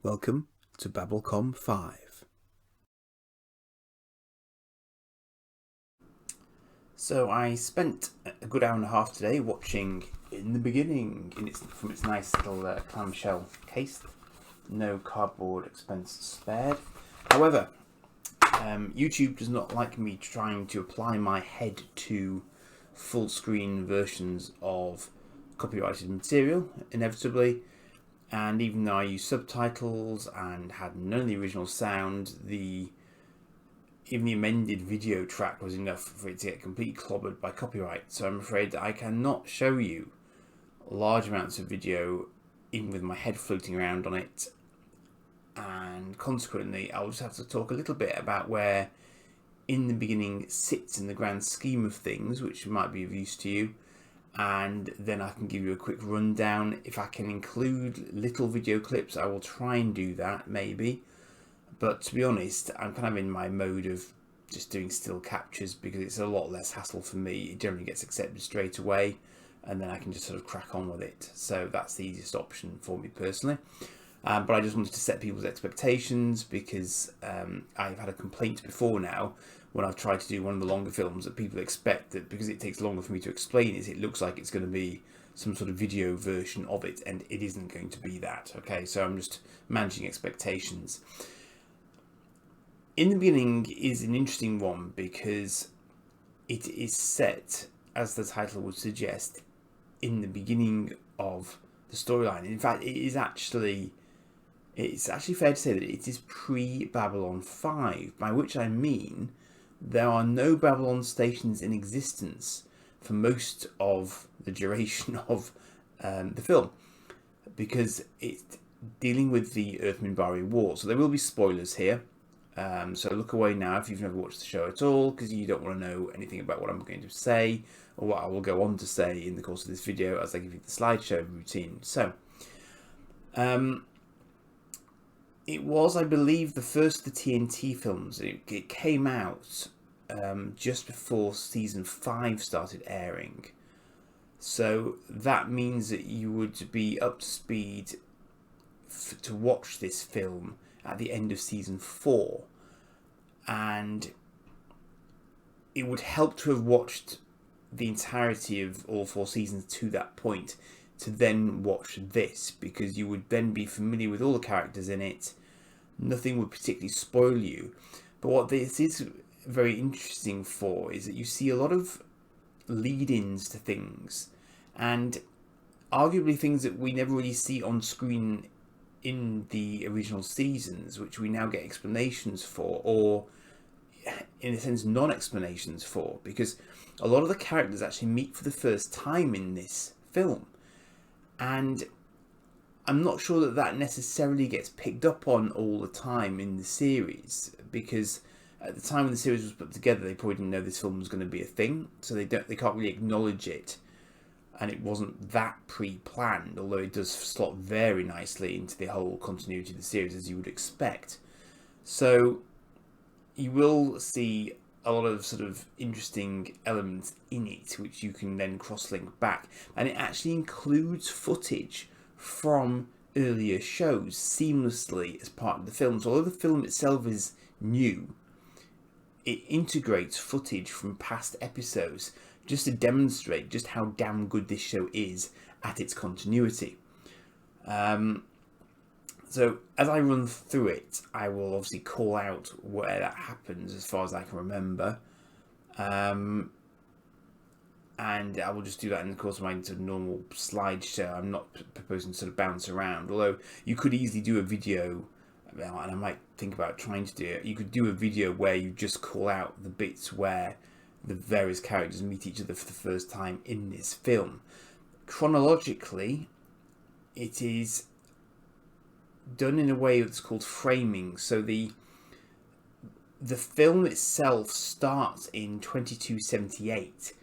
Welcome to Babblecom 5. So I spent a good hour and a half today watching In the Beginning from its nice little clamshell case. No cardboard expense spared. However, YouTube does not like me trying to apply my head to full screen versions of copyrighted material, inevitably. And even though I used subtitles and had none of the original sound, even the amended video track was enough for it to get completely clobbered by copyright. So I'm afraid that I cannot show you large amounts of video, even with my head floating around on it. And consequently, I'll just have to talk a little bit about where In the Beginning sits in the grand scheme of things, which might be of use to you. And then I can give you a quick rundown. If I can include little video clips, I will try and do that, maybe. But to be honest, I'm kind of in my mode of just doing still captures because it's a lot less hassle for me. It generally gets accepted straight away, and then I can just sort of crack on with it. So that's the easiest option for me personally. But I just wanted to set people's expectations because I've had a complaint before now when I've tried to do one of the longer films that people expect that because it takes longer for me to explain it looks like it's going to be some sort of video version of it, and it isn't going to be that. Okay, so I'm just managing expectations. In the Beginning is an interesting one because it is set, as the title would suggest, in the beginning of the storyline. In fact, it's actually fair to say that it is pre-Babylon 5, by which I mean there are no Babylon stations in existence for most of the duration of the film, because it's dealing with the Earth-Minbari War. So there will be spoilers here. So look away now if you've never watched the show at all, because you don't want to know anything about what I'm going to say or what I will go on to say in the course of this video as I give you the slideshow routine. So, it was, I believe, the first of the TNT films. It came out just before season 5 started airing. So that means that you would be up to speed to watch this film at the end of season 4. And it would help to have watched the entirety of all 4 seasons to that point to then watch this, because you would then be familiar with all the characters in it. Nothing would particularly spoil you. But what this is very interesting for is that you see a lot of lead-ins to things, and arguably things that we never really see on screen in the original seasons, which we now get explanations for, or in a sense non-explanations for, because a lot of the characters actually meet for the first time in this film. And I'm not sure that that necessarily gets picked up on all the time in the series, because at the time when the series was put together, they probably didn't know this film was going to be a thing, so they can't really acknowledge it, and it wasn't that pre-planned, although it does slot very nicely into the whole continuity of the series, as you would expect. So you will see a lot of sort of interesting elements in it, which you can then cross-link back, and it actually includes footage from earlier shows seamlessly as part of the film. So although the film itself is new, it integrates footage from past episodes just to demonstrate just how damn good this show is at its continuity. So as I run through it, I will obviously call out where that happens as far as I can remember. And I will just do that in the course of my sort of normal slideshow. I'm not proposing to sort of bounce around, although you could easily do a video, and I might think about trying to do it. You could do a video where you just call out the bits where the various characters meet each other for the first time in this film. Chronologically, it is done in a way that's called framing. So the film itself starts in 2278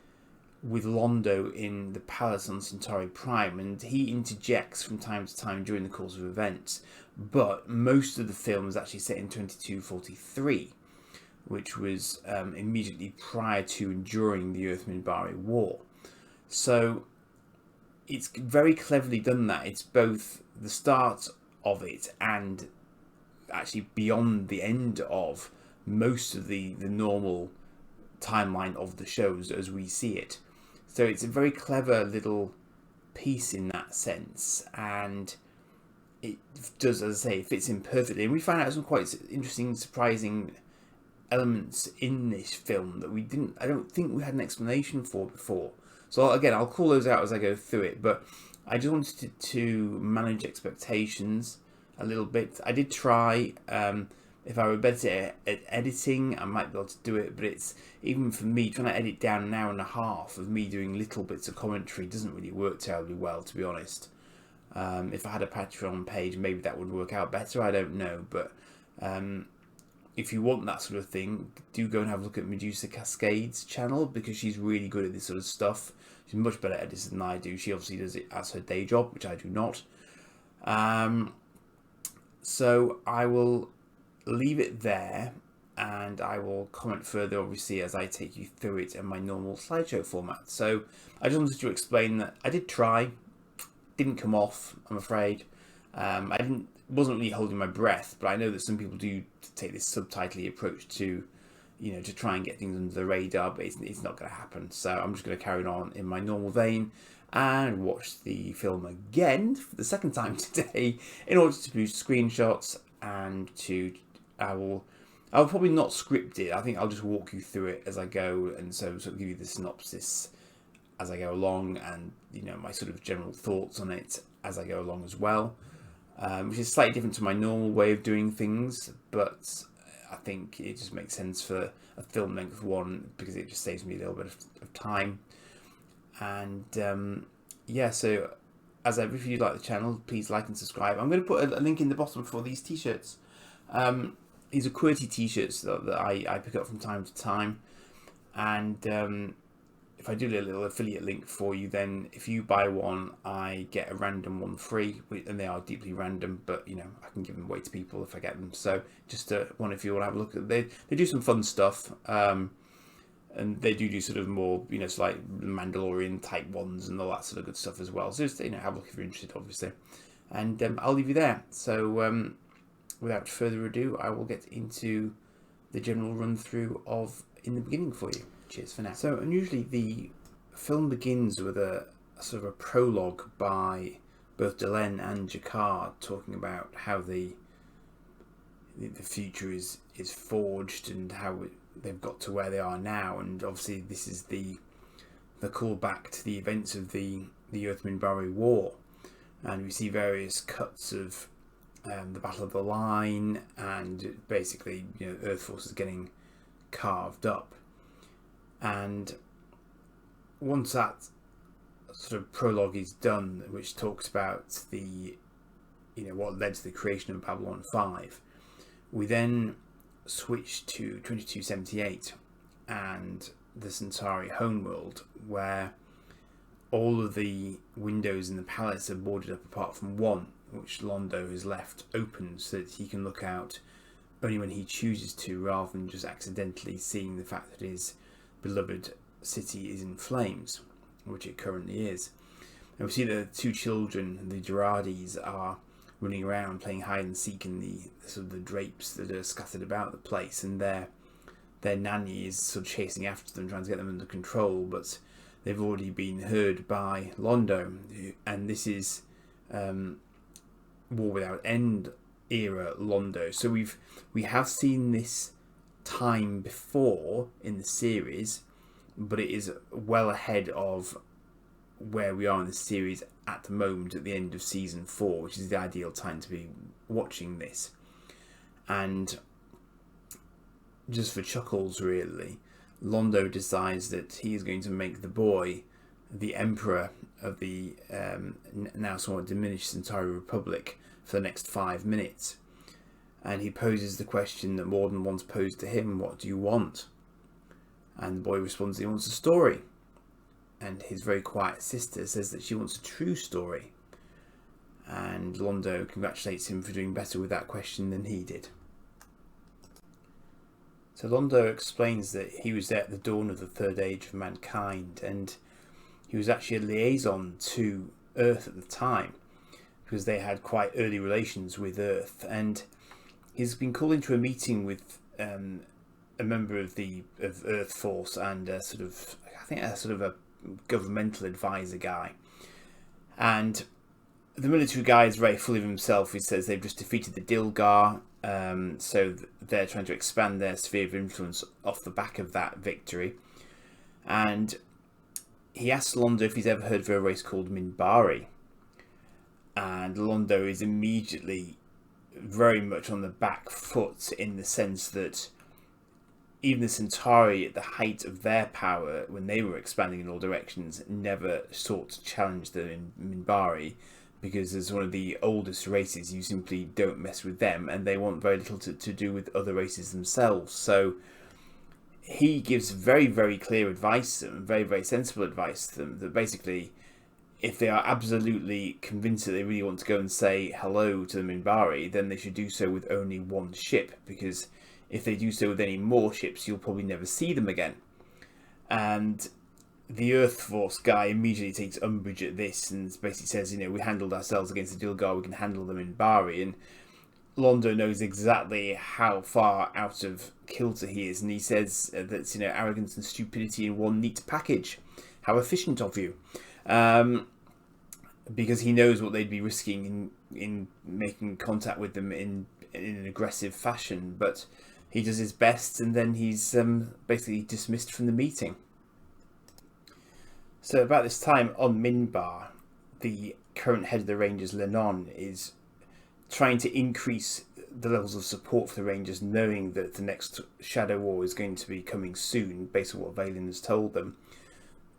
with Londo in the palace on Centauri Prime, and he interjects from time to time during the course of events, but most of the film is actually set in 2243, which was immediately prior to and during the Earth-Minbari War. So it's very cleverly done that. It's both the start of it, and actually beyond the end of most of the normal timeline of the shows as we see it. So it's a very clever little piece in that sense, and it does, as I say, fits in perfectly. And we find out some quite interesting, surprising elements in this film that I don't think we had an explanation for before. So again, I'll call those out as I go through it, but I just wanted to manage expectations a little bit. I did try. If I were better at editing, I might be able to do it, but it's, even for me, trying to edit down an hour and a half of me doing little bits of commentary doesn't really work terribly well, to be honest. If I had a Patreon page, maybe that would work out better, I don't know, but if you want that sort of thing, do go and have a look at Medusa Cascade's channel, because she's really good at this sort of stuff. She's much better at this than I do. She obviously does it as her day job, which I do not. So I will leave it there, and I will comment further, obviously, as I take you through it in my normal slideshow format. So I just wanted to explain that I did try, didn't come off, I'm afraid. Wasn't really holding my breath, but I know that some people do take this subtitly approach to, to try and get things under the radar, but it's not going to happen. So I'm just going to carry on in my normal vein and watch the film again for the second time today in order to produce screenshots, and I'll probably not script it. I think I'll just walk you through it as I go, and so sort of give you the synopsis as I go along, and my sort of general thoughts on it as I go along as well, which is slightly different to my normal way of doing things, but I think it just makes sense for a film length one, because it just saves me a little bit of time. And so if you like the channel, please like and subscribe. I'm going to put a link in the bottom for these t-shirts. These are QWERTY t-shirts that I pick up from time to time, and if I do a little affiliate link for you, then if you buy one, I get a random one free, and they are deeply random, but I can give them away to people if I get them. So just one, if you want to have a look at it. They do some fun stuff, and they do sort of more so like Mandalorian type ones and all that sort of good stuff as well. So just have a look if you're interested, obviously, and I'll leave you there. So without further ado, I will get into the general run through of In the Beginning for you. Cheers for now. So unusually the film begins with a sort of a prologue by both Delenn and Jacquard, talking about how the future is forged and how they've got to where they are now. And obviously this is the callback to the events of the Earth-Minbari War, and we see various cuts of the Battle of the Line, and basically Earth forces getting carved up. And once that sort of prologue is done, which talks about the what led to the creation of Babylon 5, we then switch to 2278 and the Centauri homeworld, where all of the windows in the palace are boarded up apart from one, which Londo has left open so that he can look out only when he chooses to, rather than just accidentally seeing the fact that his beloved city is in flames, which it currently is. And we see the two children, the Gerardis, are running around playing hide and seek in the sort of the drapes that are scattered about the place, and their nanny is sort of chasing after them, trying to get them under control, but they've already been heard by Londo, and this is War Without End era Londo. So we have seen this time before in the series, but it is well ahead of where we are in the series at the moment, at the end of season 4, which is the ideal time to be watching this. And just for chuckles, really, Londo decides that he is going to make the boy the emperor of the now somewhat diminished Centauri Republic for the next 5 minutes. And he poses the question that more than once posed to him: what do you want? And the boy responds he wants a story. And his very quiet sister says that she wants a true story. And Londo congratulates him for doing better with that question than he did. So Londo explains that he was there at the dawn of the third age of mankind, and he was actually a liaison to Earth at the time, because they had quite early relations with Earth, and he's been called into a meeting with a member of Earth Force and a governmental advisor guy, and the military guy is very full of himself. He says they've just defeated the Dilgar, so they're trying to expand their sphere of influence off the back of that victory. And he asks Londo if he's ever heard of a race called Minbari. And Londo is immediately very much on the back foot, in the sense that even the Centauri, at the height of their power, when they were expanding in all directions, never sought to challenge the Minbari, because as one of the oldest races, you simply don't mess with them, and they want very little to do with other races themselves. So he gives very, very clear advice to them, very, very sensible advice to them, that basically, if they are absolutely convinced that they really want to go and say hello to the Minbari, then they should do so with only one ship, because if they do so with any more ships, you'll probably never see them again. And the Earth Force guy immediately takes umbrage at this and basically says, we handled ourselves against the Dilgar, we can handle them in Minbari. And Londo knows exactly how far out of kilter he is, and he says that, arrogance and stupidity in one neat package. How efficient of you. Because he knows what they'd be risking in making contact with them in an aggressive fashion, but he does his best, and then he's basically dismissed from the meeting. So about this time on Minbar, the current head of the Rangers, Lennon, is trying to increase the levels of support for the Rangers, knowing that the next Shadow War is going to be coming soon, based on what Vaylin has told them.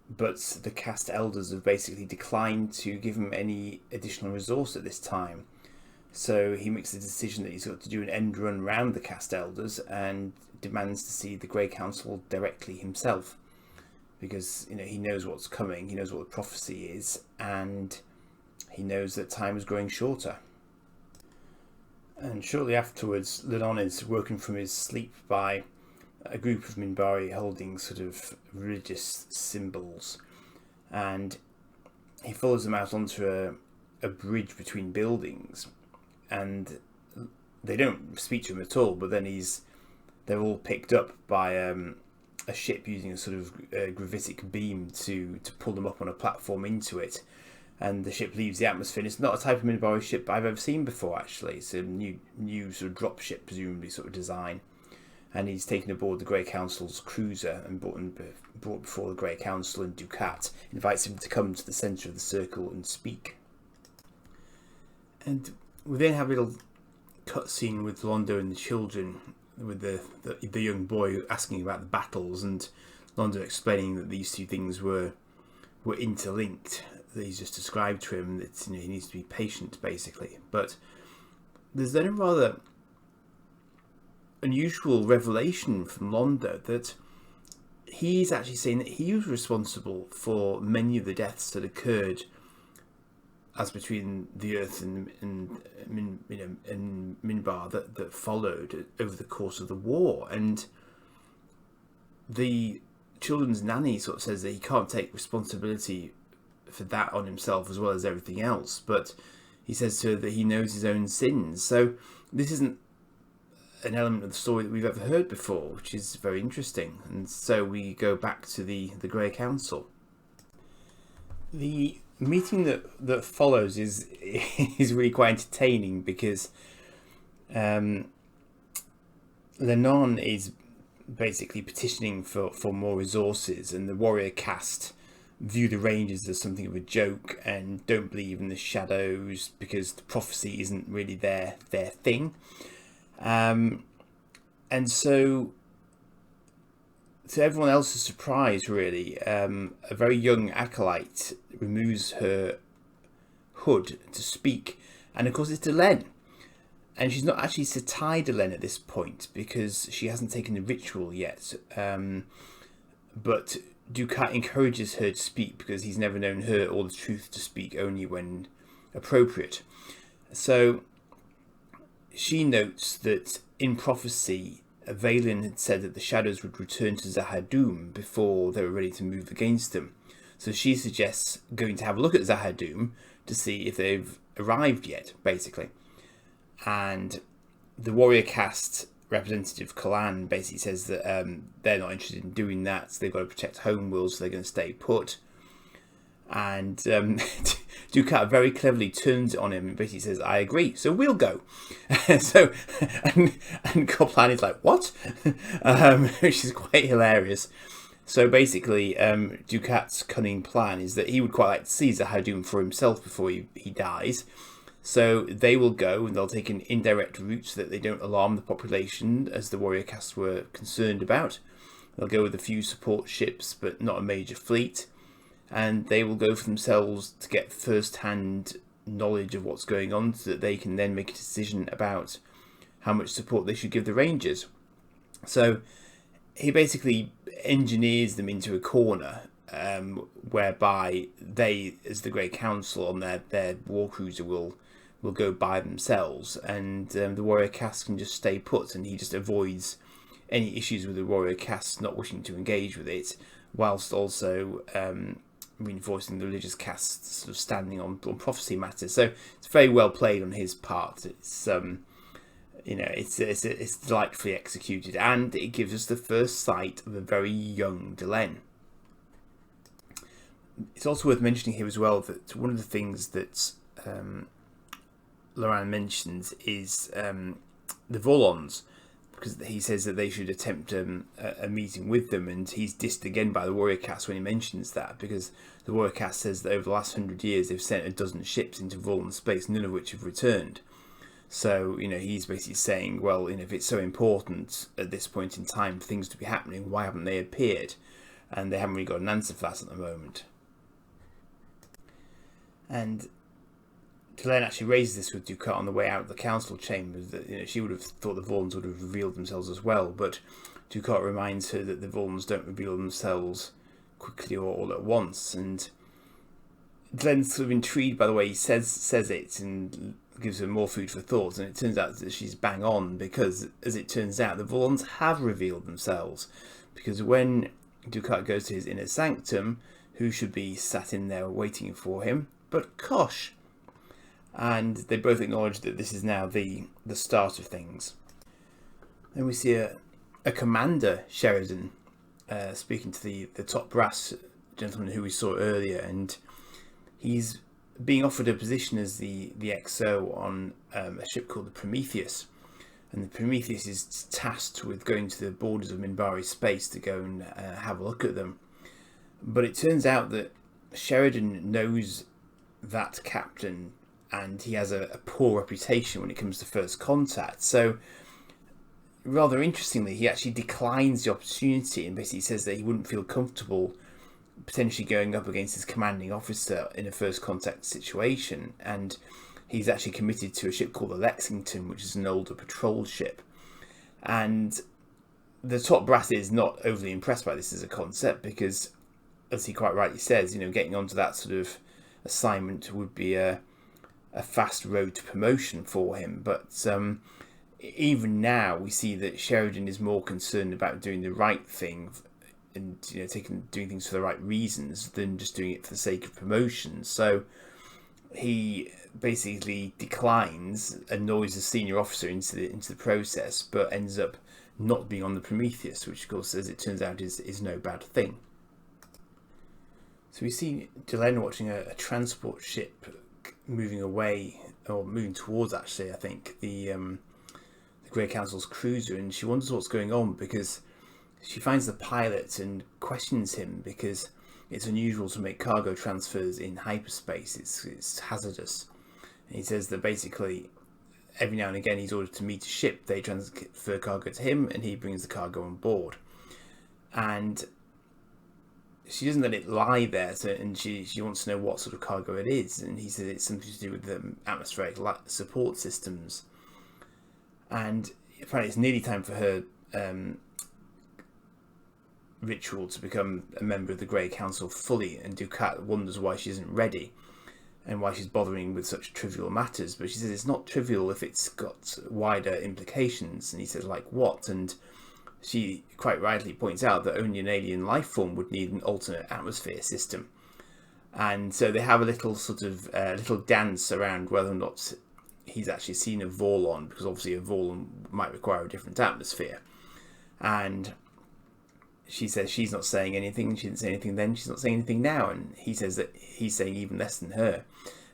But the Cast Elders have basically declined to give him any additional resource at this time. So he makes the decision that he's got to do an end run round the Cast Elders and demands to see the Grey Council directly himself. Because he knows what's coming, he knows what the prophecy is, and he knows that time is growing shorter. And shortly afterwards, Lennon is woken from his sleep by a group of Minbari holding sort of religious symbols, and he follows them out onto a bridge between buildings, and they don't speak to him at all, but then they're all picked up by a ship using a sort of gravitic beam to pull them up on a platform into it, and the ship leaves the atmosphere. And it's not a type of Minbari ship I've ever seen before, actually. It's a new sort of drop ship, presumably, sort of design. And he's taken aboard the Grey Council's cruiser and brought before the Grey Council, and Dukat invites him to come to the centre of the circle and speak. And we then have a little cutscene with Londo and the children, with the young boy asking about the battles, and Londo explaining that these two things were interlinked. That he's just described to him that he needs to be patient, basically. But there's then a rather unusual revelation from Londo that he's actually saying that he was responsible for many of the deaths that occurred as between the Earth and Minbar that followed over the course of the war. And the children's nanny sort of says that he can't take responsibility for that on himself as well as everything else, but he says to her that he knows his own sins. So this isn't an element of the story that we've ever heard before, which is very interesting. And so we go back to the Grey Council. The meeting that follows is really quite entertaining, because Lennon is basically petitioning for more resources, and the warrior caste view the Rangers as something of a joke and don't believe in the shadows because the prophecy isn't really their thing. And so, to everyone else's surprise, really, a very young acolyte removes her hood to speak, and of course it's Delenn. And she's not actually Setai Delenn at this point, because she hasn't taken the ritual yet. But Dukat encourages her to speak, because he's never known her or the truth to speak, only when appropriate. So she notes that in prophecy, Vaylin had said that the shadows would return to Zahadum before they were ready to move against them. So she suggests going to have a look at Zahadum to see if they've arrived yet, basically. And the warrior caste representative Kalan basically says that they're not interested in doing that, so they've got to protect homeworld, so they're going to stay put. And Dukat very cleverly turns it on him and basically says, I agree, so we'll go. So and Copland is like, what? Which is quite hilarious. So basically, Dukat's cunning plan is that he would quite like to see Zahadum for himself before he dies. So they will go and they'll take an indirect route so that they don't alarm the population, as the warrior caste were concerned about. They'll go with a few support ships, but not a major fleet. And they will go for themselves to get first-hand knowledge of what's going on so that they can then make a decision about how much support they should give the Rangers. So he basically engineers them into a corner whereby they, as the Great Council on their war cruiser, will go by themselves, and the warrior caste can just stay put, and he just avoids any issues with the warrior caste not wishing to engage with it, whilst also reinforcing the religious caste sort of standing on prophecy matters. So it's very well played on his part. It's it's delightfully executed, and it gives us the first sight of a very young Delenn. It's also worth mentioning here as well that one of the things that Loran mentions is the Volons, because he says that they should attempt a meeting with them, and he's dissed again by the warrior caste when he mentions that, because the warrior caste says that over the last 100 years they've sent a dozen ships into Volan space, none of which have returned. So, he's basically saying, well, if it's so important at this point in time for things to be happening, why haven't they appeared? And they haven't really got an answer for that at the moment. And Delenn actually raises this with Dukat on the way out of the council chambers, that she would have thought the Volans would have revealed themselves as well, but Dukat reminds her that the Volans don't reveal themselves quickly or all at once. And Delenn's sort of intrigued by the way he says it, and gives her more food for thought, and it turns out that she's bang on, because as it turns out the Volans have revealed themselves, because when Dukat goes to his inner sanctum, who should be sat in there waiting for him but Kosh? And they both acknowledge that this is now the start of things. Then we see a commander, Sheridan, speaking to the top brass gentleman who we saw earlier, and he's being offered a position as the XO on a ship called the Prometheus. And the Prometheus is tasked with going to the borders of Minbari space to go and have a look at them. But it turns out that Sheridan knows that captain, and he has a poor reputation when it comes to first contact. So rather interestingly, he actually declines the opportunity and basically says that he wouldn't feel comfortable potentially going up against his commanding officer in a first contact situation. And he's actually committed to a ship called the Lexington, which is an older patrol ship. And the top brass is not overly impressed by this as a concept, because, as he quite rightly says, getting onto that sort of assignment would be a fast road to promotion for him. But even now we see that Sheridan is more concerned about doing the right thing and doing things for the right reasons than just doing it for the sake of promotion. So he basically declines, annoys the senior officer into the process, but ends up not being on the Prometheus, which of course, as it turns out, is no bad thing. So we see Delenn watching a transport ship moving away, or moving towards, actually, I think, the Grey Council's cruiser, and she wonders what's going on, because she finds the pilot and questions him, because it's unusual to make cargo transfers in hyperspace. It's hazardous. And he says that basically every now and again he's ordered to meet a ship, they transfer cargo to him, and he brings the cargo on board. And she doesn't let it lie there, and she wants to know what sort of cargo it is, and he says it's something to do with the atmospheric support systems. And apparently it's nearly time for her ritual to become a member of the Grey Council fully, and Dukat wonders why she isn't ready and why she's bothering with such trivial matters. But she says it's not trivial if it's got wider implications, and he says, like what? And she quite rightly points out that only an alien life form would need an alternate atmosphere system. And so they have a little sort of little dance around whether or not he's actually seen a Vorlon, because obviously a Vorlon might require a different atmosphere. And she says she's not saying anything. She didn't say anything then. She's not saying anything now. And he says that he's saying even less than her.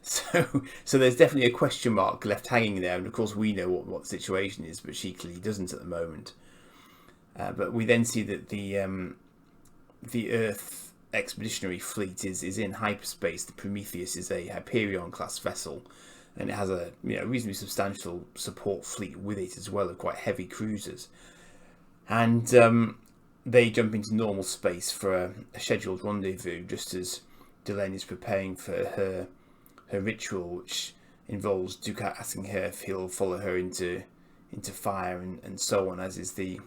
So there's definitely a question mark left hanging there. And of course we know what the situation is, but she clearly doesn't at the moment. But we then see that the Earth expeditionary fleet is in hyperspace. The Prometheus is a Hyperion class vessel, and it has a reasonably substantial support fleet with it as well, of quite heavy cruisers. And they jump into normal space for a scheduled rendezvous, just as Delenn is preparing for her ritual, which involves Dukat asking her if he'll follow her into fire and so on, as is the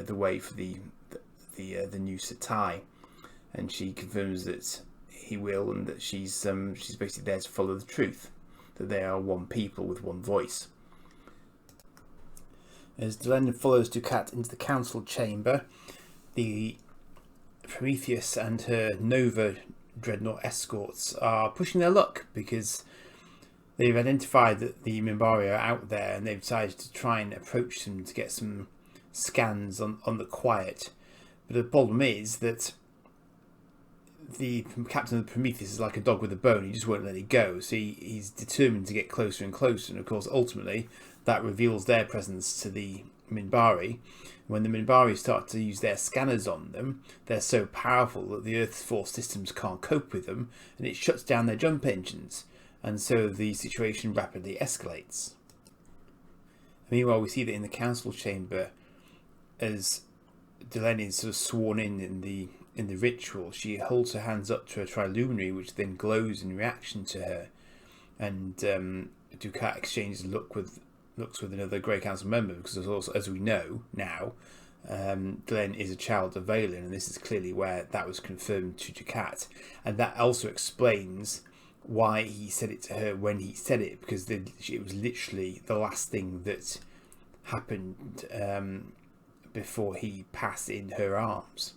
way for the new Satai. And she confirms that he will, and that she's basically there to follow the truth, that they are one people with one voice. As Delenn follows Dukat into the council chamber, the Prometheus and her Nova dreadnought escorts are pushing their luck, because they've identified that the Minbari are out there, and they've decided to try and approach them to get some scans on the quiet. But the problem is that the captain of the Prometheus is like a dog with a bone. He just won't let it go. So he's determined to get closer and closer. And of course, ultimately, that reveals their presence to the Minbari. When the Minbari start to use their scanners on them, they're so powerful that the Earth's force systems can't cope with them, and it shuts down their jump engines. And so the situation rapidly escalates. Meanwhile, we see that in the council chamber, as Delenn is sort of sworn in the ritual, she holds her hands up to a triluminary, which then glows in reaction to her. And Dukat exchanges looks with another Grey Council member, because also, as we know now, Delenn is a child of Valen, and this is clearly where that was confirmed to Dukat. And that also explains why he said it to her when he said it, because it was literally the last thing that happened before he passed in her arms.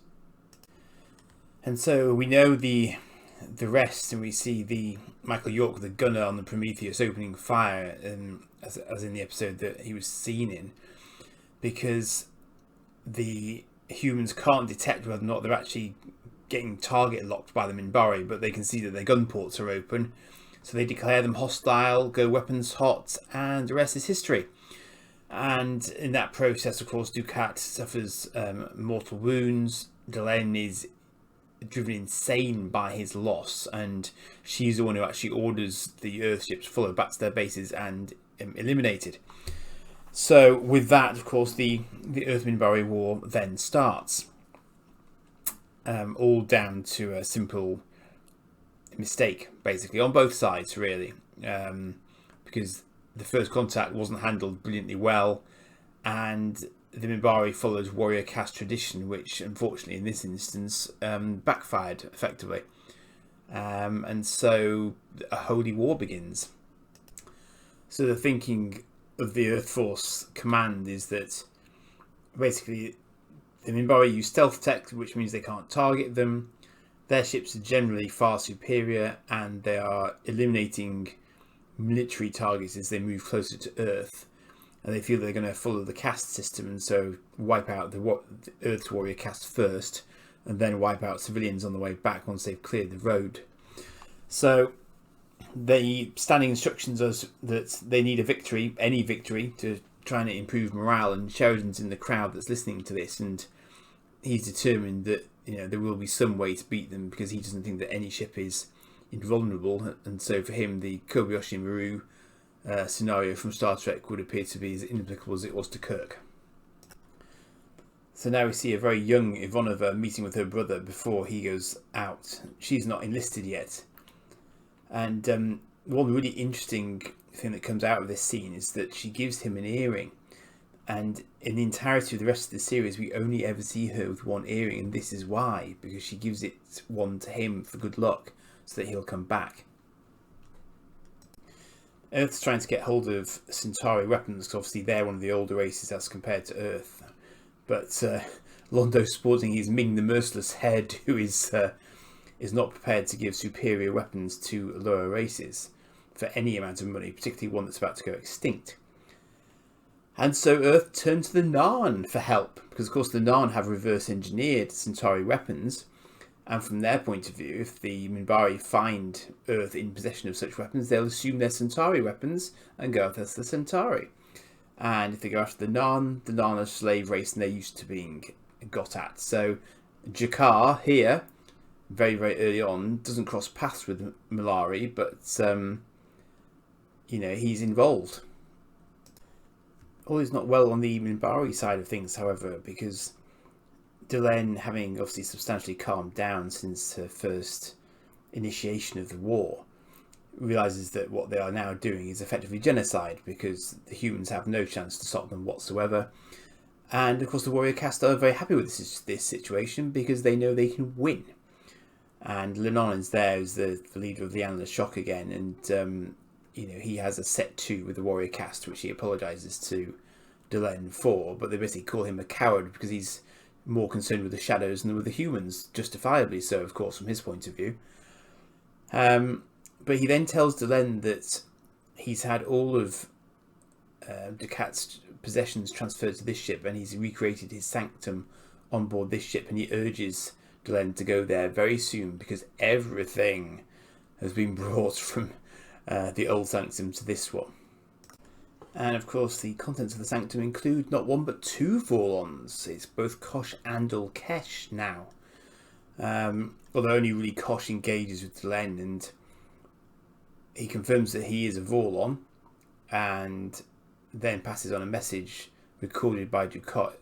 And so we know the rest, and we see the Michael York, the gunner on the Prometheus, opening fire, as in the episode that he was seen in, because the humans can't detect whether or not they're actually getting target locked by the Minbari, but they can see that their gun ports are open, so they declare them hostile, go weapons hot, and the rest is history. And in that process, of course, Dukat suffers mortal wounds. Delenn is driven insane by his loss, and she's the one who actually orders the Earth ships followed back to their bases and eliminated. So with that, of course, the Earth Minbari war then starts, all down to a simple mistake, basically, on both sides, really, because the first contact wasn't handled brilliantly well, and the Minbari follows warrior caste tradition, which unfortunately in this instance backfired effectively. And so a holy war begins. So the thinking of the Earth Force command is that basically the Minbari use stealth tech, which means they can't target them. Their ships are generally far superior, and they are eliminating military targets as they move closer to Earth. And they feel they're going to follow the caste system, and so wipe out the Earth's warrior caste first, and then wipe out civilians on the way back once they've cleared the road. So the standing instructions are that they need a victory, any victory, to try and improve morale. And Sheridan's in the crowd that's listening to this, and he's determined that there will be some way to beat them, because he doesn't think that any ship is invulnerable. And so for him, the Kobayashi Maru scenario from Star Trek would appear to be as inapplicable as it was to Kirk. So now we see a very young Ivanova meeting with her brother before he goes out. She's not enlisted yet. And one really interesting thing that comes out of this scene is that she gives him an earring. And in the entirety of the rest of the series, we only ever see her with one earring, and this is why, because she gives it one to him for good luck, so that he'll come back. Earth's trying to get hold of Centauri weapons, because obviously they're one of the older races as compared to Earth. But Londo sporting his Ming the Merciless head, who is is not prepared to give superior weapons to lower races for any amount of money, particularly one that's about to go extinct. And so Earth turned to the Narn for help, because of course the Narn have reverse engineered Centauri weapons, and from their point of view, if the Minbari find Earth in possession of such weapons, they'll assume they're Centauri weapons and go after the Centauri. And if they go after the Narn are a slave race and they're used to being got at. So Jakar here, very, very early on, doesn't cross paths with Malari, but he's involved. All is not well on the Minbari side of things, however, because Delenn, having obviously substantially calmed down since her first initiation of the war, realises that what they are now doing is effectively genocide, because the humans have no chance to stop them whatsoever. And of course the warrior caste are very happy with this situation, because they know they can win. And Lenon is there as the leader of the Analyst Shock again, and he has a set to with the warrior caste, which he apologises to Delenn for, but they basically call him a coward because he's more concerned with the shadows than with the humans, justifiably so, of course, from his point of view. But he then tells Delenn that he's had all of Ducat's possessions transferred to this ship, and he's recreated his sanctum on board this ship, and he urges Delenn to go there very soon, because everything has been brought from the old sanctum to this one. And of course the contents of the sanctum include not one but two Vorlons. It's both Kosh and Ulkesh now. Although only really Kosh engages with Delenn, and he confirms that he is a Vorlon, and then passes on a message recorded by Ducat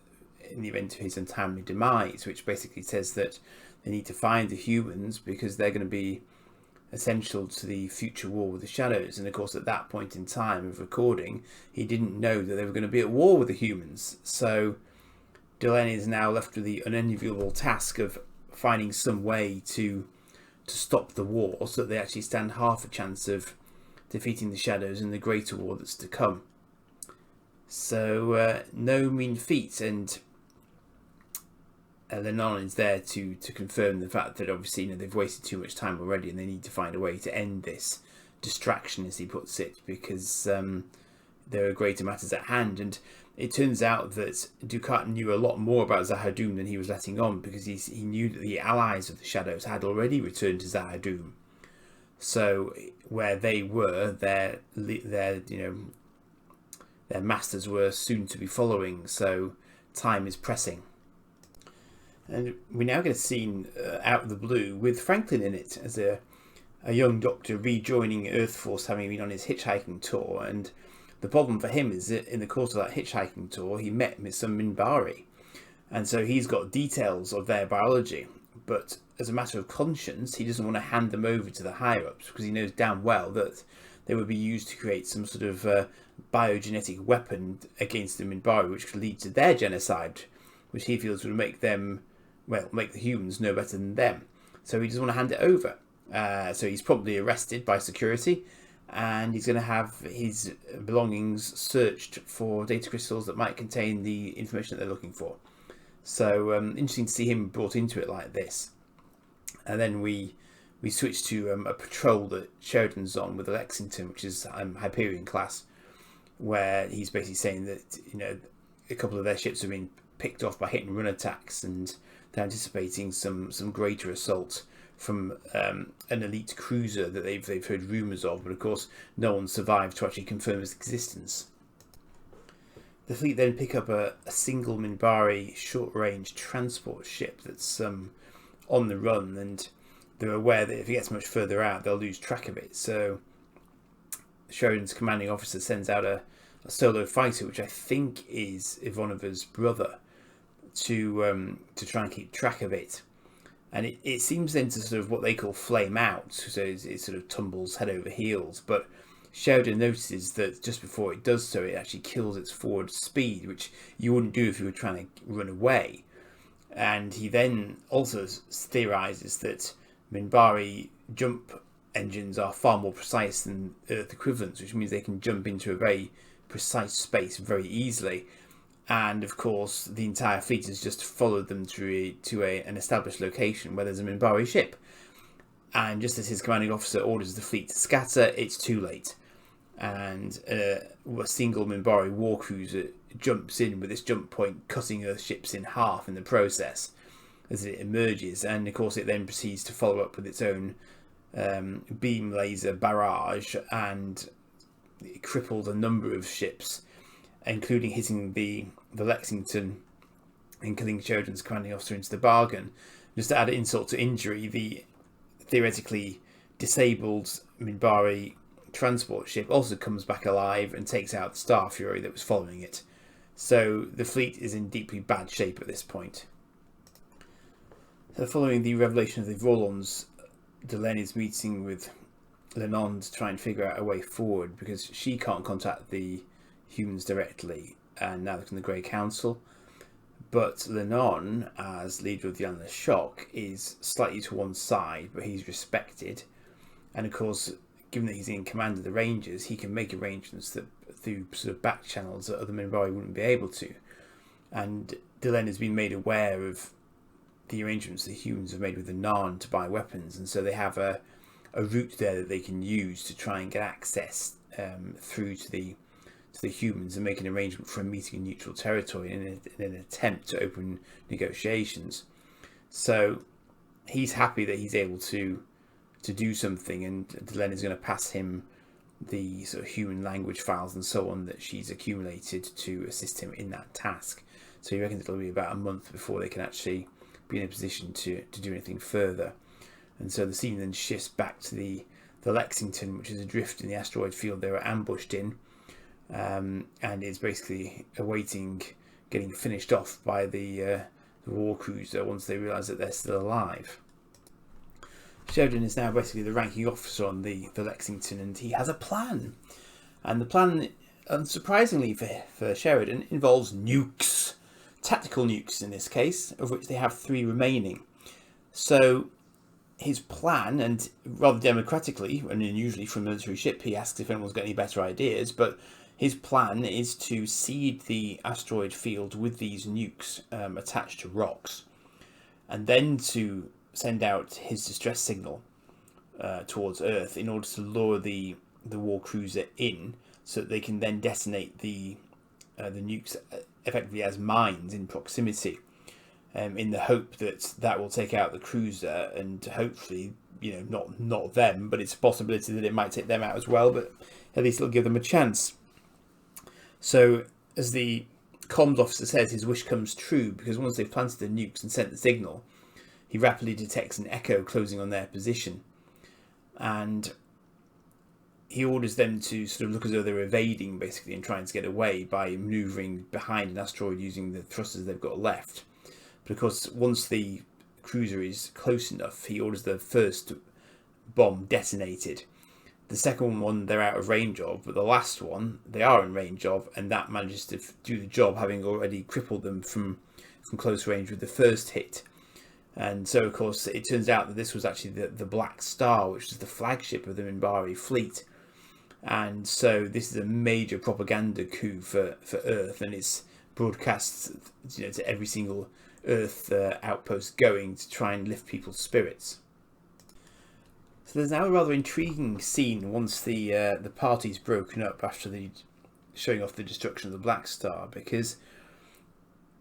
in the event of his untimely demise, which basically says that they need to find the humans because they're going to be essential to the future war with the shadows. And of course at that point in time of recording, he didn't know that they were going to be at war with the humans. So Delenn is now left with the unenviable task of finding some way to stop the war, so that they actually stand half a chance of defeating the shadows in the greater war that's to come. So no mean feat, and Lenon is there to confirm the fact that obviously they've wasted too much time already, and they need to find a way to end this distraction, as he puts it, because there are greater matters at hand. And it turns out that Ducat knew a lot more about Zahadum than he was letting on, because he knew that the allies of the shadows had already returned to Zahadum. So where they were, their masters were soon to be following. So time is pressing. And we now get a scene out of the blue with Franklin in it as a young doctor rejoining Earth Force, having been on his hitchhiking tour. And the problem for him is that in the course of that hitchhiking tour, he met with some Minbari. And so he's got details of their biology. But as a matter of conscience, he doesn't want to hand them over to the higher-ups, because he knows damn well that they would be used to create some sort of biogenetic weapon against the Minbari, which could lead to their genocide, which he feels would make them, make the humans no better than them. So he doesn't want to hand it over. So he's probably arrested by security, and he's going to have his belongings searched for data crystals that might contain the information that they're looking for. So interesting to see him brought into it like this. And then we switch to a patrol that Sheridan's on with the Lexington, which is Hyperion class, where he's basically saying that a couple of their ships have been picked off by hit and run attacks, and they're anticipating some greater assault from an elite cruiser that they've heard rumours of, but of course no one survived to actually confirm its existence. The fleet then pick up a single Minbari short-range transport ship that's on the run, and they're aware that if it gets much further out, they'll lose track of it. So Sheridan's commanding officer sends out a solo fighter, which I think is Ivanova's brother, to try and keep track of it. And it seems then to sort of what they call flame out, so it sort of tumbles head over heels. But Sheridan notices that just before it does so, it actually kills its forward speed, which you wouldn't do if you were trying to run away. And he then also theorises that Minbari jump engines are far more precise than Earth equivalents, which means they can jump into a very precise space very easily. And of course, the entire fleet has just followed them to an established location where there's a Minbari ship. and just as his commanding officer orders the fleet to scatter, it's too late. And a single Minbari war cruiser jumps in with its jump point, cutting Earth ships in half in the process as it emerges. And of course, it then proceeds to follow up with its own beam laser barrage, and it crippled a number of ships, including hitting the Lexington and killing Sheridan's commanding officer into the bargain. Just to add insult to injury, the theoretically disabled Minbari transport ship also comes back alive and takes out the Star Fury that was following it. So the fleet is in deeply bad shape at this point. So following the revelation of the Rollons, Delenn is meeting with Lennon to try and figure out a way forward, because she can't contact the humans directly, and now they're in the Grey Council. But Lennon, as leader of the Endless Shock, is slightly to one side, but he's respected. And of course, given that he's in command of the Rangers, he can make arrangements that through sort of back channels that other Minbari wouldn't be able to. And Delenn has been made aware of the arrangements the humans have made with the Narn to buy weapons, and so they have a route there that they can use to try and get access through to the humans, and make an arrangement for a meeting in neutral territory in an attempt to open negotiations. So he's happy that he's able to do something, and Delenn is going to pass him the sort of human language files and so on that she's accumulated to assist him in that task. So he reckons it'll be about a month before they can actually be in a position to do anything further. And so the scene then shifts back to the Lexington, which is adrift in the asteroid field they were ambushed in, and is basically awaiting getting finished off by the war cruiser once they realise that they're still alive. Sheridan is now basically the ranking officer on the Lexington, and he has a plan. And the plan, unsurprisingly for Sheridan, involves nukes. Tactical nukes in this case, of which they have 3 remaining. So his plan, and rather democratically and unusually for a military ship, he asks if anyone's got any better ideas, but his plan is to seed the asteroid field with these nukes attached to rocks, and then to send out his distress signal towards Earth in order to lure the war cruiser in, so that they can then detonate the nukes effectively as mines in proximity, in the hope that will take out the cruiser, and hopefully, not them, but it's a possibility that it might take them out as well, but at least it'll give them a chance. So, as the comms officer says, his wish comes true, because once they've planted the nukes and sent the signal, he rapidly detects an echo closing on their position, and he orders them to sort of look as though they're evading, basically, and trying to get away by manoeuvring behind an asteroid using the thrusters they've got left. But of course, once the cruiser is close enough, he orders the first bomb detonated. The second one they're out of range of, but the last one they are in range of, and that manages to do the job, having already crippled them from close range with the first hit. And so, of course, it turns out that this was actually the Black Star, which is the flagship of the Minbari fleet. And so this is a major propaganda coup for Earth, and it's broadcast to every single Earth outpost going to try and lift people's spirits. So there's now a rather intriguing scene once the party's broken up after the showing off the destruction of the Black Star, because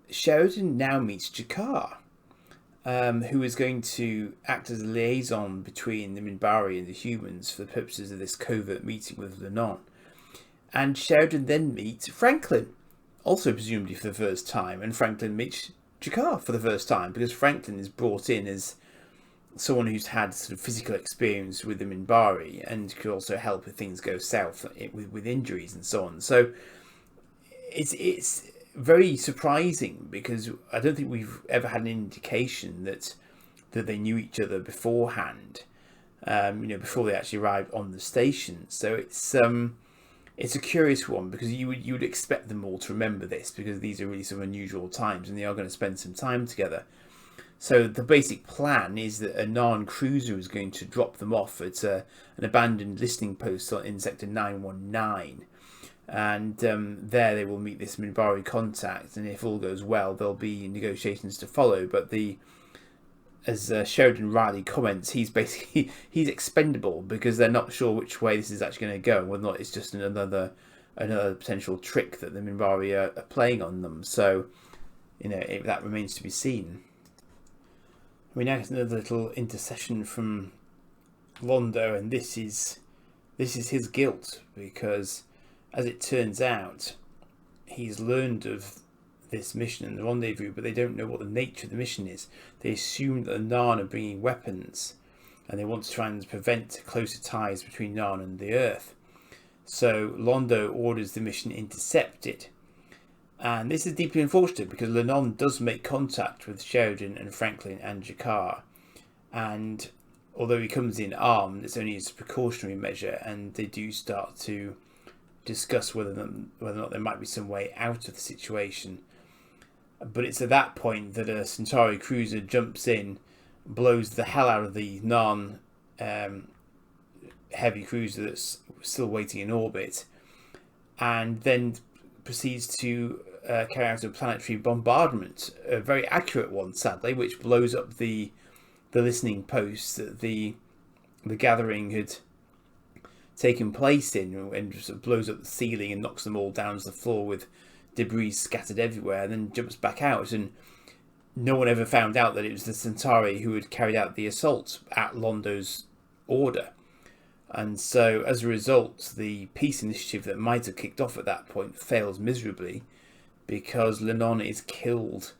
Sheridan now meets G'Kar, who is going to act as a liaison between the Minbari and the humans for the purposes of this covert meeting with Lennon. And Sheridan then meets Franklin, also presumably for the first time, and Franklin meets G'Kar for the first time, because Franklin is brought in as someone who's had sort of physical experience with the Minbari and could also help if things go south with injuries and so on. So it's very surprising, because I don't think we've ever had an indication that they knew each other beforehand, before they actually arrived on the station. So it's a curious one, because you would expect them all to remember this, because these are really some unusual times and they are going to spend some time together. So the basic plan is that a Narn cruiser is going to drop them off at an abandoned listening post in Sector 919. And there they will meet this Minbari contact, and if all goes well, there'll be negotiations to follow. But the as Sheridan rightly comments, he's he's expendable because they're not sure which way this is actually going to go, whether or not it's just another potential trick that the Minbari are playing on them. So, that remains to be seen. We now get another little intercession from Londo, and this is his guilt, because as it turns out, he's learned of this mission and the rendezvous, but they don't know what the nature of the mission is. They assume that the Narn are bringing weapons, and they want to try and prevent closer ties between Narn and the Earth. So Londo orders the mission intercepted, and this is deeply unfortunate because Lennon does make contact with Sheridan and Franklin and Jakar, and although he comes in armed, it's only as a precautionary measure, and they do start to discuss whether or not there might be some way out of the situation. But it's at that point that a Centauri cruiser jumps in, blows the hell out of the Narn heavy cruiser that's still waiting in orbit, and then proceeds to carry out a planetary bombardment, a very accurate one, sadly, which blows up the listening post that the gathering had taken place in, and sort of blows up the ceiling and knocks them all down to the floor with debris scattered everywhere, and then jumps back out. And no one ever found out that it was the Centauri who had carried out the assault at Londo's order. And so as a result, the peace initiative that might have kicked off at that point fails miserably, because Lennon is killed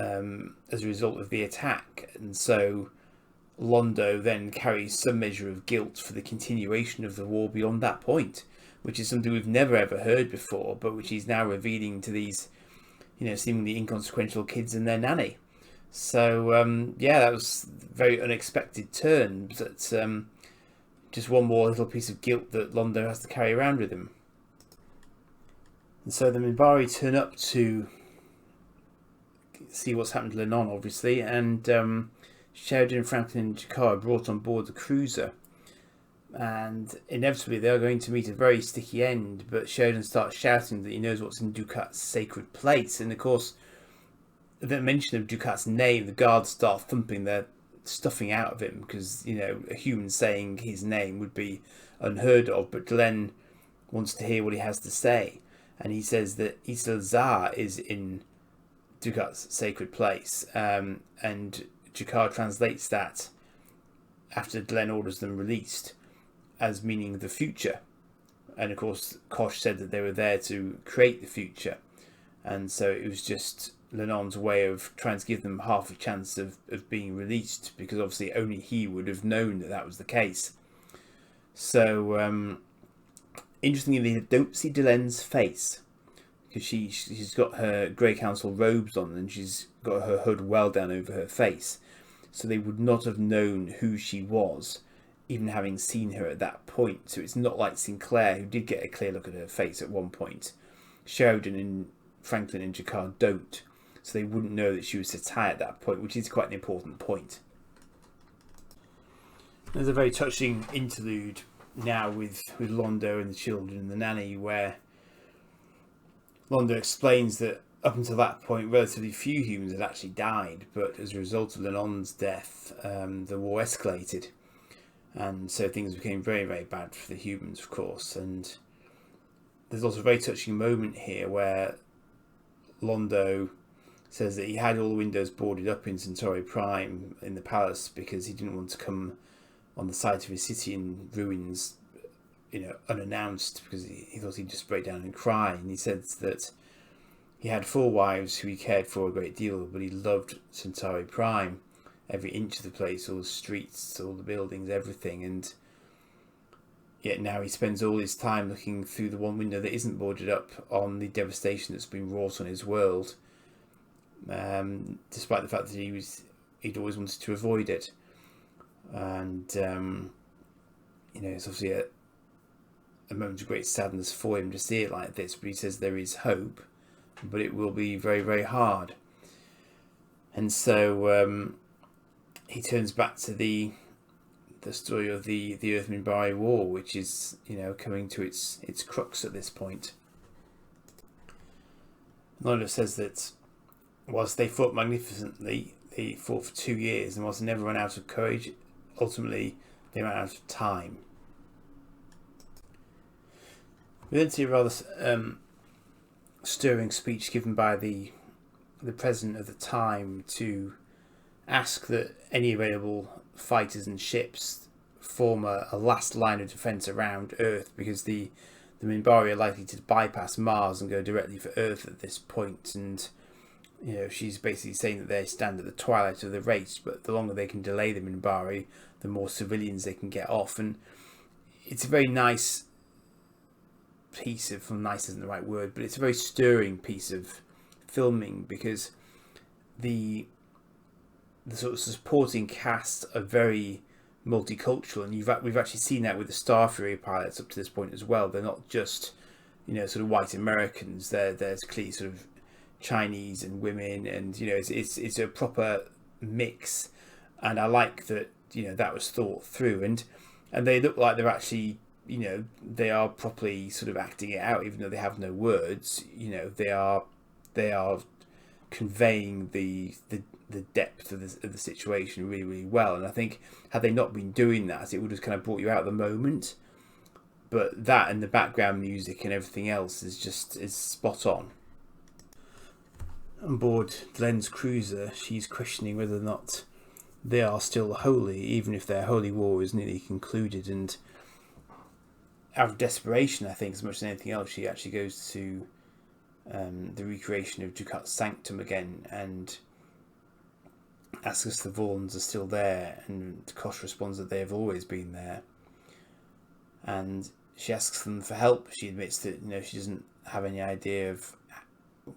as a result of the attack. And so Londo then carries some measure of guilt for the continuation of the war beyond that point, which is something we've never ever heard before, but which he's now revealing to these, seemingly inconsequential kids and their nanny. So that was a very unexpected turn, but just one more little piece of guilt that Londo has to carry around with him. And so the Minbari turn up to see what's happened to Lennon, obviously, and Sheridan, Franklin and Jakar are brought on board the cruiser. And inevitably they are going to meet a very sticky end, but Sheridan starts shouting that he knows what's in Dukat's sacred place. And of course, the mention of Dukat's name, the guards start thumping their stuffing out of him, because a human saying his name would be unheard of. But Glenn wants to hear what he has to say, and he says that Isla Zar is in Dukat's sacred place, and Jakar translates that, after Glenn orders them released, as meaning the future. And of course Kosh said that they were there to create the future, and so it was just Lennon's way of trying to give them half a chance of being released, because obviously only he would have known that was the case. So interestingly, they don't see Delenne's face, because she's got her Grey Council robes on, and she's got her hood well down over her face, so they would not have known who she was, even having seen her at that point. So it's not like Sinclair, who did get a clear look at her face at one point. Sheridan and Franklin and Jakar don't, so they wouldn't know that she was Satai at that point, which is quite an important point. There's a very touching interlude now with Londo and the children and the nanny, where Londo explains that up until that point relatively few humans had actually died, but as a result of Lennon's death, the war escalated, and so things became very, very bad for the humans, of course. And there's also a very touching moment here where Londo says that he had all the windows boarded up in Centauri Prime in the palace because he didn't want to come on the site of his city in ruins, unannounced, because he thought he'd just break down and cry. And he said that he had 4 wives who he cared for a great deal, but he loved Centauri Prime, every inch of the place, all the streets, all the buildings, everything. And yet now he spends all his time looking through the one window that isn't boarded up on the devastation that's been wrought on his world, despite the fact that he'd always wanted to avoid it. And it's obviously a moment of great sadness for him to see it like this, but he says there is hope, but it will be very, very hard. And so he turns back to the story of the Earth Minbari War, which is coming to its crux at this point. Londo says that whilst they fought magnificently, they fought for 2 years, and whilst they never ran out of courage, ultimately they ran out of time. We then see a rather stirring speech given by the president of the time to ask that any available fighters and ships form a last line of defence around Earth, because the Minbari are likely to bypass Mars and go directly for Earth at this point. And she's basically saying that they stand at the twilight of the race, but the longer they can delay the Minbari, the more civilians they can get off. And it's a very nice piece of, well, nice isn't the right word, but it's a very stirring piece of filming, because the sort of supporting cast are very multicultural, and we've actually seen that with the Star Fury pilots up to this point as well. They're not just sort of white Americans. There's clearly sort of Chinese and women, and it's a proper mix. And I like that that was thought through, and they look like they're actually they are properly sort of acting it out, even though they have no words. They are conveying the depth of the situation really, really well. And I think had they not been doing that, it would have kind of brought you out of the moment. But that and the background music and everything else is spot on. On board Glenn's cruiser, she's questioning whether or not they are still holy, even if their holy war is nearly concluded. And out of desperation, I think, as much as anything else, she actually goes to the recreation of Dukat's sanctum again and asks if the Vorns are still there, and Kosh responds that they have always been there. And she asks them for help. She admits that she doesn't have any idea of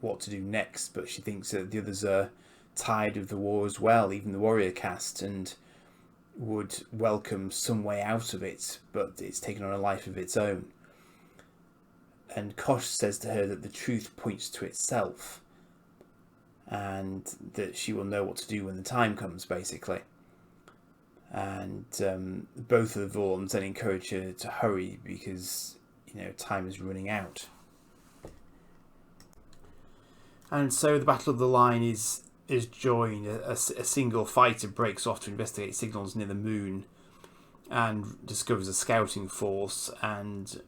what to do next, but she thinks that the others are tired of the war as well, even the warrior caste, and would welcome some way out of it, but it's taken on a life of its own. And Kosh says to her that the truth points to itself, and that she will know what to do when the time comes, basically. And both of the Vorns then encourage her to hurry, because time is running out. And so the Battle of the Line is joined. A single fighter breaks off to investigate signals near the moon and discovers a scouting force, and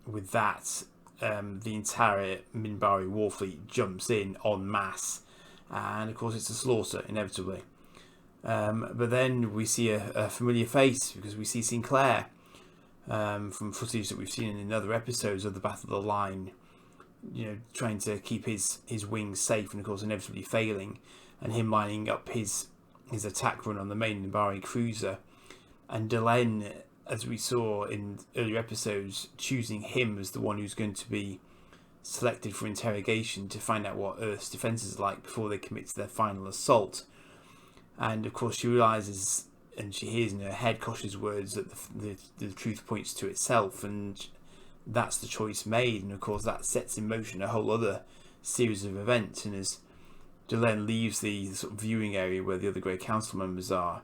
with that the entire Minbari war fleet jumps in en masse, and of course it's a slaughter, inevitably. But then we see a familiar face, because we see Sinclair from footage that we've seen in other episodes of the Battle of the Line, trying to keep his wings safe, and of course inevitably failing, and him lining up his attack run on the main Minbari cruiser. And Delenn, as we saw in earlier episodes, choosing him as the one who's going to be selected for interrogation to find out what Earth's defences are like before they commit to their final assault. And of course she realises, and she hears in her head Kosh's words, that the truth points to itself, and that's the choice made. And of course that sets in motion a whole other series of events. And as Delenn leaves the sort of viewing area where the other Grey Council members are,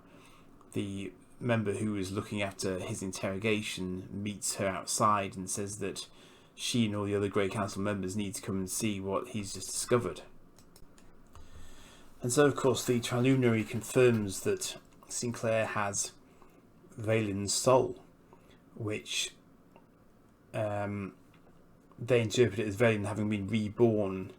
the member who is looking after his interrogation meets her outside and says that she and all the other Grey Council members need to come and see what he's just discovered. And so of course the Trilunary confirms that Sinclair has Valen's soul, which they interpret it as Valen having been reborn,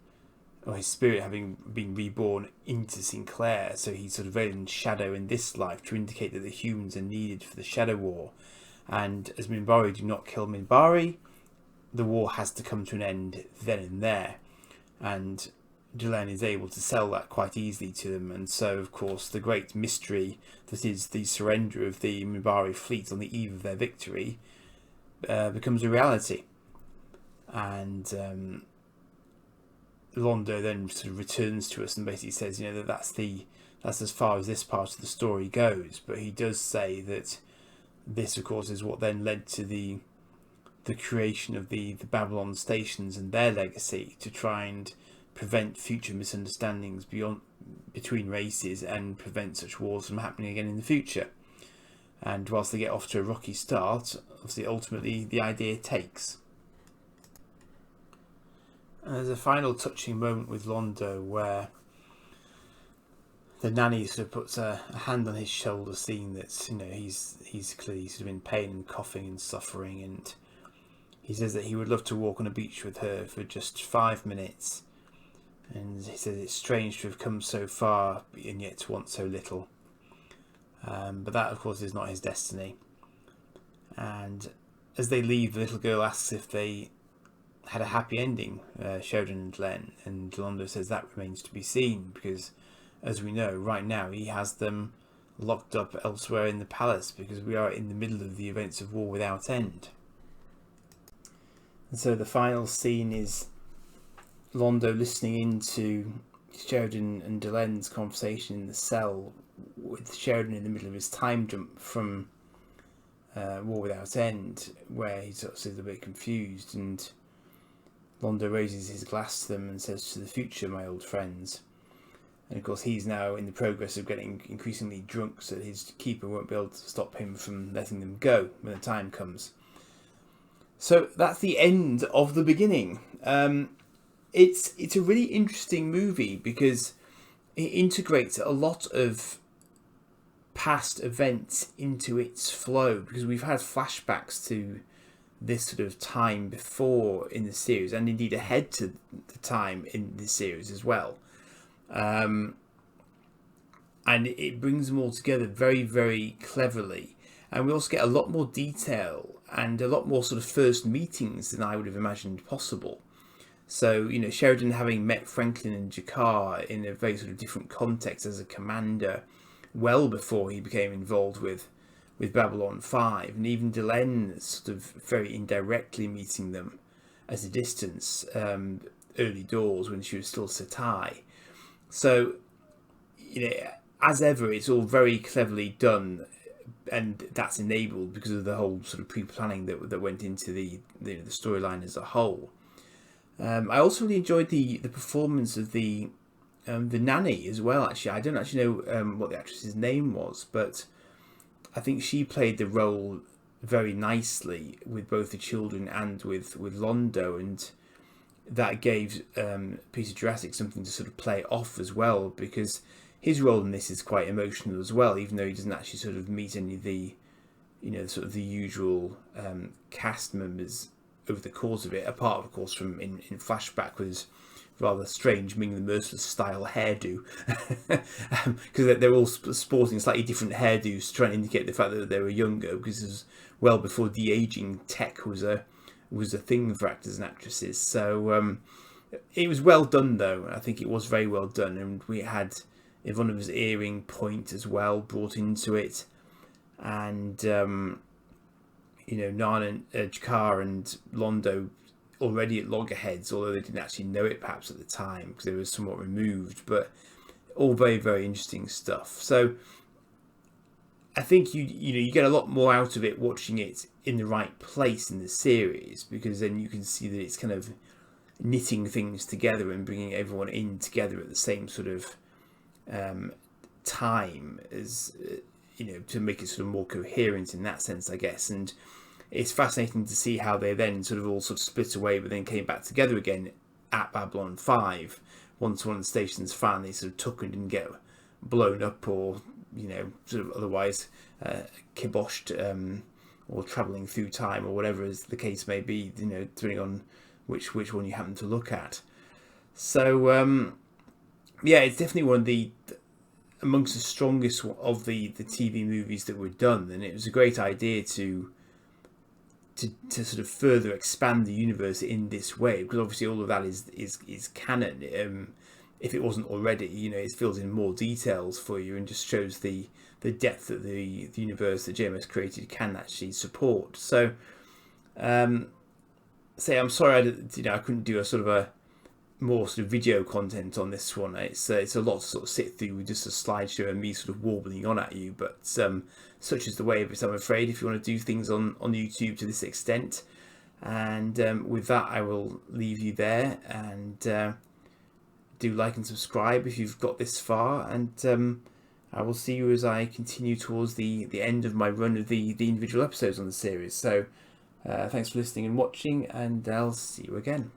or his spirit having been reborn into Sinclair. So he's sort of Valen's shadow in this life, to indicate that the humans are needed for the Shadow War. And as Minbari do not kill Minbari, the war has to come to an end then and there. And Delenn is able to sell that quite easily to them. And so, of course, the great mystery that is the surrender of the Minbari fleet on the eve of their victory becomes a reality. And Londo then sort of returns to us and basically says, that's as far as this part of the story goes. But he does say that this, of course, is what then led to the creation of the Babylon stations and their legacy, to try and prevent future misunderstandings between races and prevent such wars from happening again in the future. And whilst they get off to a rocky start, obviously ultimately the idea takes. And there's a final touching moment with Londo where the nanny sort of puts a hand on his shoulder, seeing that, you know, he's clearly sort of in pain and coughing and suffering, and he says that he would love to walk on a beach with her for just 5 minutes, and he says it's strange to have come so far and yet to want so little. But that, of course, is not his destiny. And as they leave, the little girl asks if they had a happy ending, Sheridan and Glenn, and Londo says that remains to be seen, because, as we know, right now he has them locked up elsewhere in the palace, because we are in the middle of the events of War Without End. And so the final scene is Londo listening into Sheridan and Delen's conversation in the cell, with Sheridan in the middle of his time jump from War Without End, where he's sort of a bit confused, and Londo raises his glass to them and says, "To the future, my old friends." And of course he's now in the progress of getting increasingly drunk, so that his keeper won't be able to stop him from letting them go when the time comes. So that's the end of the beginning. It's a really interesting movie because it integrates a lot of past events into its flow, because we've had flashbacks to this sort of time before in the series, and indeed ahead to the time in the series as well. And it brings them all together very, very cleverly. And we also get a lot more detail and a lot more sort of first meetings than I would have imagined possible. So, you know, Sheridan having met Franklin and Jakar in a very sort of different context as a commander, well before he became involved with Babylon 5, and even Delenn sort of very indirectly meeting them at a distance early doors when she was still Setai. So, you know, as ever, it's all very cleverly done, and that's enabled because of the whole sort of pre-planning that went into the storyline as a whole. I also really enjoyed the performance of the nanny as well. Actually, I don't actually know what the actress's name was, but I think she played the role very nicely with both the children and with Londo, and that gave Peter Jurassic something to sort of play off as well, because his role in this is quite emotional as well, even though he doesn't actually sort of meet any of the, you know, sort of the usual cast members over the course of it, apart of course from in flashback with his rather strange Ming the Merciless style hairdo, because they're all sporting slightly different hairdos to try and indicate the fact that they were younger, because this was well before de-aging tech was a thing for actors and actresses. So it was well done, though. I think it was very well done, and we had Ivanova's earring point as well brought into it, and you know, Nana, Jakar and Londo already at loggerheads, although they didn't actually know it perhaps at the time because they were somewhat removed, but all very, very interesting stuff. So I think you get a lot more out of it watching it in the right place in the series, because then you can see that it's kind of knitting things together and bringing everyone in together at the same sort of time, as you know, to make it sort of more coherent in that sense, I guess. And it's fascinating to see how they then sort of split away, but then came back together again at Babylon 5 once one of the stations finally sort of took and didn't get blown up or, you know, sort of otherwise kiboshed or travelling through time or whatever is the case may be, you know, depending on which one you happen to look at. So yeah, it's definitely one of the amongst the strongest of the TV movies that were done, and it was a great idea to sort of further expand the universe in this way, because obviously all of that is canon. If it wasn't already, you know, it fills in more details for you and just shows the depth that the universe that JMS created can actually support. So, I'm sorry I couldn't do a sort of a more sort of video content on this one. It's a lot to sort of sit through with just a slideshow and me sort of warbling on at you, but such is the way of it, I'm afraid, if you want to do things on YouTube to this extent. And with that, I will leave you there, and do like and subscribe if you've got this far, and I will see you as I continue towards the end of my run of the individual episodes on the series. So thanks for listening and watching, and I'll see you again.